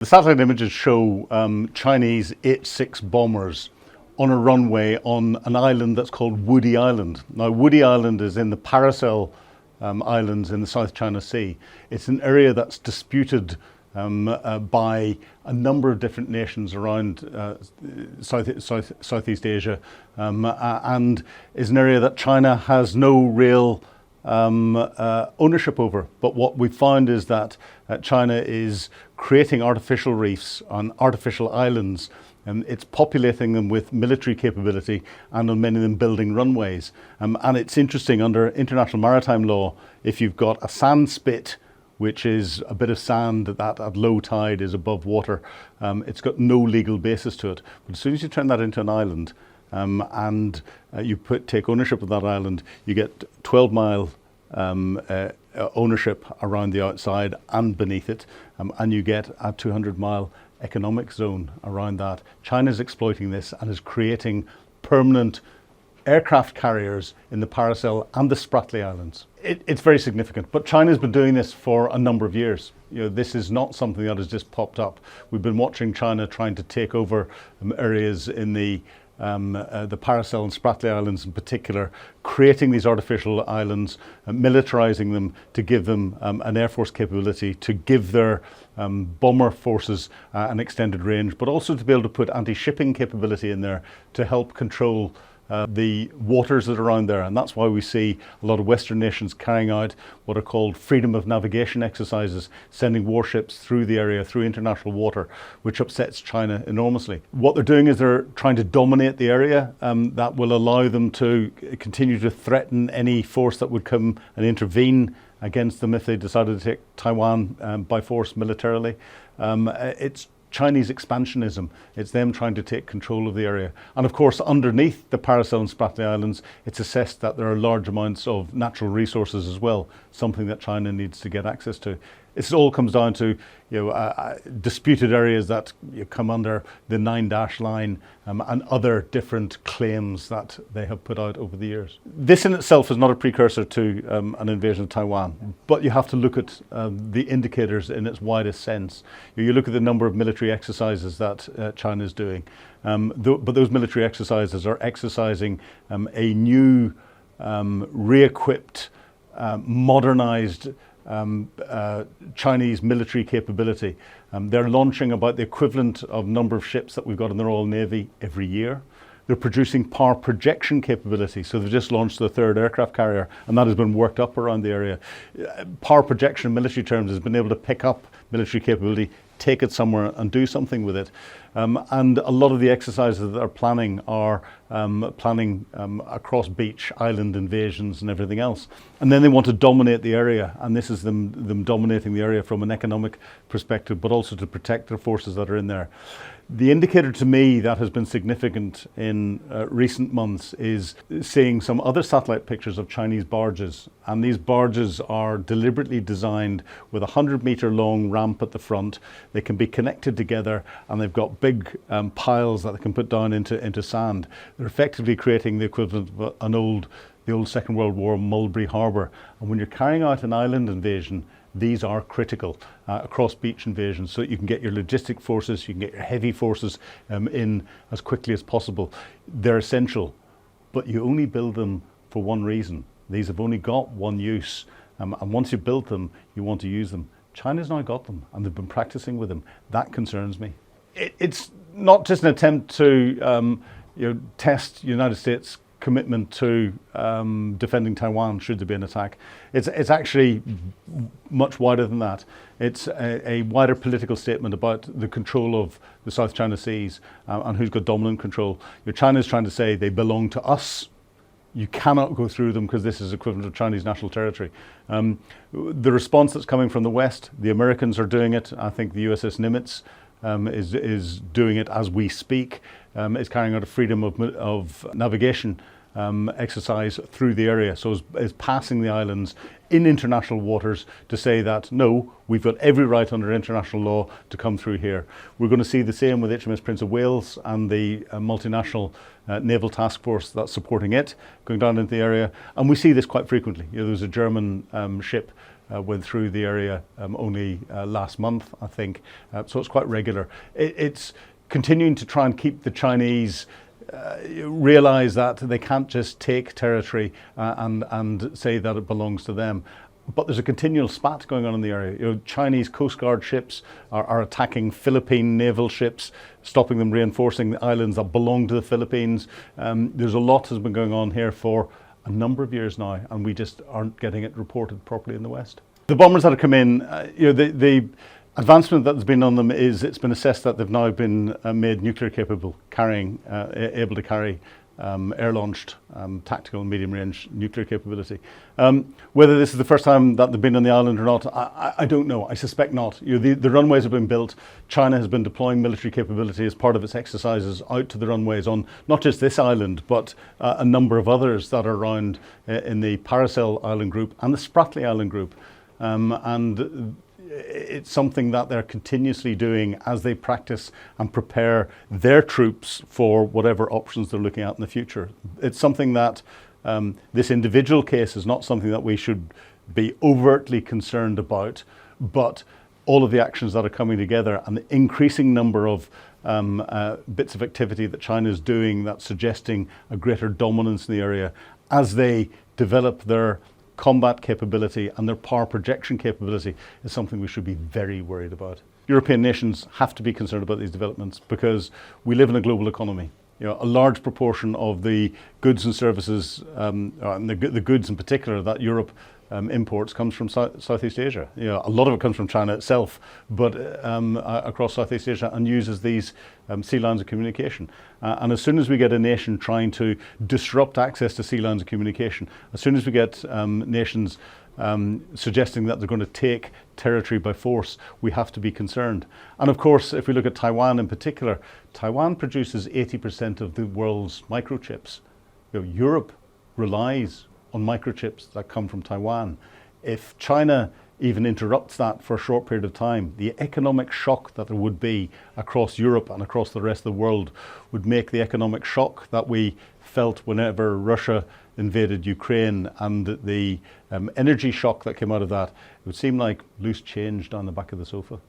The satellite images show Chinese H-6 bombers on a runway on an island that's called Woody Island. Now, Woody Island is in the Paracel Islands in the South China Sea. It's an area that's disputed by a number of different nations around Southeast Asia, and is an area that China has no real ownership over. But what we found is that China is creating artificial reefs on artificial islands, and it's populating them with military capability, and on many of them building runways. And it's interesting, under international maritime law, if you've got a sand spit, which is a bit of sand that at low tide is above water, it's got no legal basis to it. But as soon as you turn that into an island, and you take ownership of that island, you get 12-mile ownership around the outside and beneath it, and you get a 200-mile economic zone around that. China's exploiting this and is creating permanent aircraft carriers in the Paracel and the Spratly Islands. It's very significant, but China's been doing this for a number of years. You know, this is not something that has just popped up. We've been watching China trying to take over areas in the Paracel and Spratly Islands in particular, creating these artificial islands, militarizing them to give them an air force capability, to give their bomber forces an extended range, but also to be able to put anti-shipping capability in there to help control the waters that are around there. And that's why we see a lot of Western nations carrying out what are called freedom of navigation exercises, sending warships through the area, through international water, which upsets China enormously. What they're doing is they're trying to dominate the area. That will allow them to continue to threaten any force that would come and intervene against them if they decided to take Taiwan by force militarily. It's Chinese expansionism. It's them trying to take control of the area. And of course, underneath the Paracel and Spratly Islands, it's assessed that there are large amounts of natural resources as well, something that China needs to get access to. It all comes down to disputed areas that come under the 9-dash line and other different claims that they have put out over the years. This in itself is not a precursor to an invasion of Taiwan, but you have to look at the indicators in its widest sense. You look at the number of military exercises that China is doing, but those military exercises are exercising a new, re-equipped, modernized Chinese military capability. They're launching about the equivalent of number of ships that we've got in the Royal Navy every year. They're producing power projection capability. So they've just launched the 3rd aircraft carrier, and that has been worked up around the area. Power projection in military terms has been able to pick up military capability, take it somewhere and do something with it. And a lot of the exercises that they're planning are planning across beach, island invasions and everything else. And then they want to dominate the area, and this is them dominating the area from an economic perspective, but also to protect their forces that are in there. The indicator to me that has been significant in recent months is seeing some other satellite pictures of Chinese barges. And these barges are deliberately designed with a 100-meter long ramp at the front. They can be connected together, and they've got big piles that they can put down into sand. They're effectively creating the equivalent of the old Second World War Mulberry Harbour. And when you're carrying out an island invasion, these are critical across beach invasions, so that you can get your logistic forces, you can get your heavy forces in as quickly as possible. They're essential, but you only build them for one reason. These have only got one use, and once you build them, you want to use them. China's now got them, and they've been practicing with them. That concerns me. It's not just an attempt to test United States commitment to defending Taiwan should there be an attack. It's actually much wider than that. It's a wider political statement about the control of the South China Seas and who's got dominant control. China's trying to say they belong to us. You cannot go through them because this is equivalent to Chinese national territory. The response that's coming from the West, the Americans are doing it. I think the USS Nimitz is doing it as we speak. Is carrying out a freedom of navigation exercise through the area. So is passing the islands in international waters to say that, no, we've got every right under international law to come through here. We're going to see the same with HMS Prince of Wales and the multinational naval task force that's supporting it, going down into the area. And we see this quite frequently. There's a German ship went through the area only last month, I think. So it's quite regular. It's continuing to try and keep the Chinese realize that they can't just take territory and say that it belongs to them. But there's a continual spat going on in the area. Chinese Coast Guard ships are attacking Philippine naval ships, stopping them, reinforcing the islands that belong to the Philippines. There's a lot has been going on here for a number of years now, and we just aren't getting it reported properly in the West. The bombers that have come in, the advancement that's been on them is it's been assessed that they've now been made nuclear capable, able to carry air-launched tactical and medium-range nuclear capability. Whether this is the first time that they've been on the island or not, I don't know. I suspect not. The runways have been built. China has been deploying military capability as part of its exercises out to the runways on not just this island, but a number of others that are around in the Paracel Island group and the Spratly Island group. And it's something that they're continuously doing as they practice and prepare their troops for whatever options they're looking at in the future. It's something that this individual case is not something that we should be overtly concerned about, but all of the actions that are coming together and the increasing number of bits of activity that China is doing that's suggesting a greater dominance in the area as they develop their combat capability and their power projection capability is something we should be very worried about. European nations have to be concerned about these developments because we live in a global economy. A large proportion of the goods and services, and the goods in particular that Europe imports comes from Southeast Asia. A lot of it comes from China itself, but across Southeast Asia, and uses these sea lines of communication. And as soon as we get a nation trying to disrupt access to sea lines of communication, as soon as we get nations suggesting that they're going to take territory by force, we have to be concerned. And of course, if we look at Taiwan in particular, Taiwan produces 80% of the world's microchips. Europe relies on microchips that come from Taiwan. If China even interrupts that for a short period of time, the economic shock that there would be across Europe and across the rest of the world would make the economic shock that we felt whenever Russia invaded Ukraine and the energy shock that came out of that, it would seem like loose change down the back of the sofa.